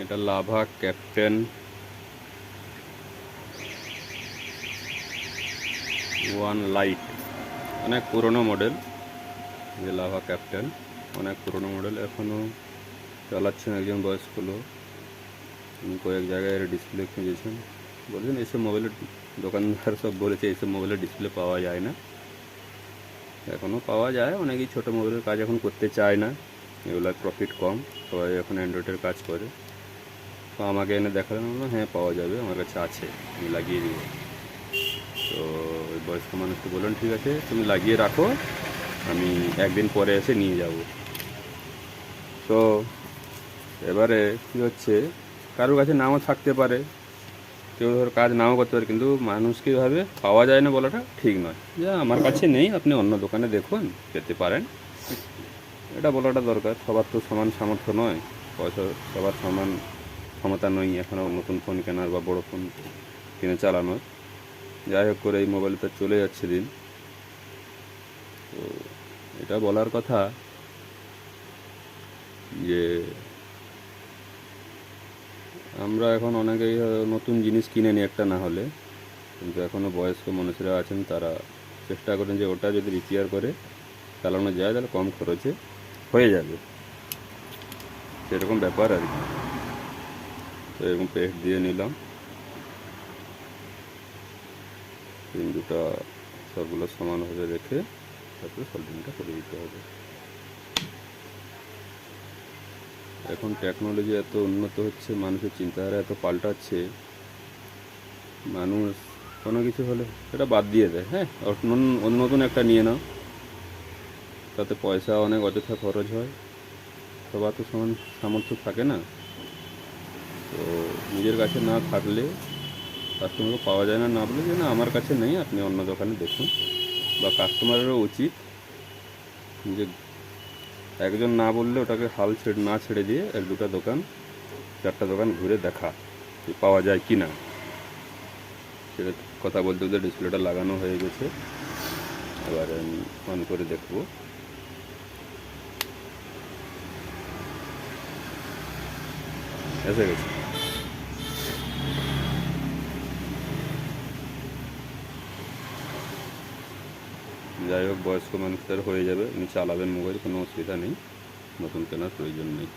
এটা lava captain 1 light, অনেক পুরনো মডেল। যে লাভা ক্যাপ্টেন অনেক পুরনো মডেল, এখনও চালাচ্ছেন একজন বয়স্ক লোক। কয়েক জায়গায় এর ডিসপ্লে খুঁজেছেন, বলছেন এইসব মোবাইলের দোকানদার সব বলেছে এইসব মোবাইলের ডিসপ্লে পাওয়া যায় না। এখনও পাওয়া যায়, অনেকেই ছোটো মোবাইলের কাজ এখন করতে চায় না, এগুলোর প্রফিট কম, সবাই এখন অ্যান্ড্রয়েডের কাজ করে। তো আমাকে এনে দেখালেন, বললো হ্যাঁ পাওয়া যাবে, আমার কাছে আছে, আমি লাগিয়ে দিব। তো ওই বয়স্ক মানুষকে বললেন ঠিক আছে তুমি লাগিয়ে রাখো, আমি একদিন পরে এসে নিয়ে যাব। তো এবারে কী হচ্ছে, কারোর কাছে নাও থাকতে পারে, কেউ ধর কাজ নাও করতে পারে, কিন্তু মানুষকে এভাবে পাওয়া যায় না বলাটা ঠিক নয়, যে আমার কাছে নেই আপনি অন্য দোকানে দেখুন পেতে পারেন, এটা বলাটা দরকার। সবার তো সমান সামর্থ্য নয়, পয়সা সবার সমান ক্ষমতা নয় এখনও নতুন ফোন কেনার বা বড় ফোন কিনে চালানোর। যাই হোক করে এই মোবাইল তো চলে যাচ্ছে দিন। তো এটা বলার কথা যে আমরা এখন অনেকেই নতুন জিনিস কিনে নিই একটা না হলে, কিন্তু এখনও বয়স্ক মানুষরা আছেন, তারা চেষ্টা করেন যে ওটা যদি রিপেয়ার করে চালানো যায় তাহলে কম খরচে হয়ে যাবে, সেরকম ব্যাপার আর কি। তো এরকম পেস্ট দিয়ে নিলাম, পিন দুটা সবগুলো সমানভাবে রেখে তারপরে সোল্ডারিংটা করে দিতে হবে। এখন টেকনোলজি এত উন্নত হচ্ছে, মানুষের চিন্তাধারা এত পাল্টাচ্ছে, মানুষ কোনো কিছু হলে সেটা বাদ দিয়ে দেয়, হ্যাঁ অন্য নতুন একটা নিয়ে নাও, তাতে পয়সা অনেক অযথা খরচ হয়, সবার তো সমান সামর্থ্য থাকে না। তো নিজের কাছে না থাকলে কাস্টমারকে পাওয়া যায় না, না বলে যে না আমার কাছে নেই আপনি অন্য দোকানে দেখুন। বা কাস্টমারেরও উচিত যে একজন না বললে ওটাকে হাল না ছেড়ে দিয়ে এক দুটা দোকান চারটা দোকান ঘুরে দেখা যে পাওয়া যায় কি না। সেটা কথা বলতে বলতে ডিসপ্লেটা লাগানো হয়ে গেছে, এবার আমি অন করে দেখবো। এসে গেছে। যাই হোক বয়স্ক মানুষদের হয়ে যাবে, উনি চালাবেন মোবাইল, কোনো অসুবিধা নেই, নতুন কেনার প্রয়োজন নেই।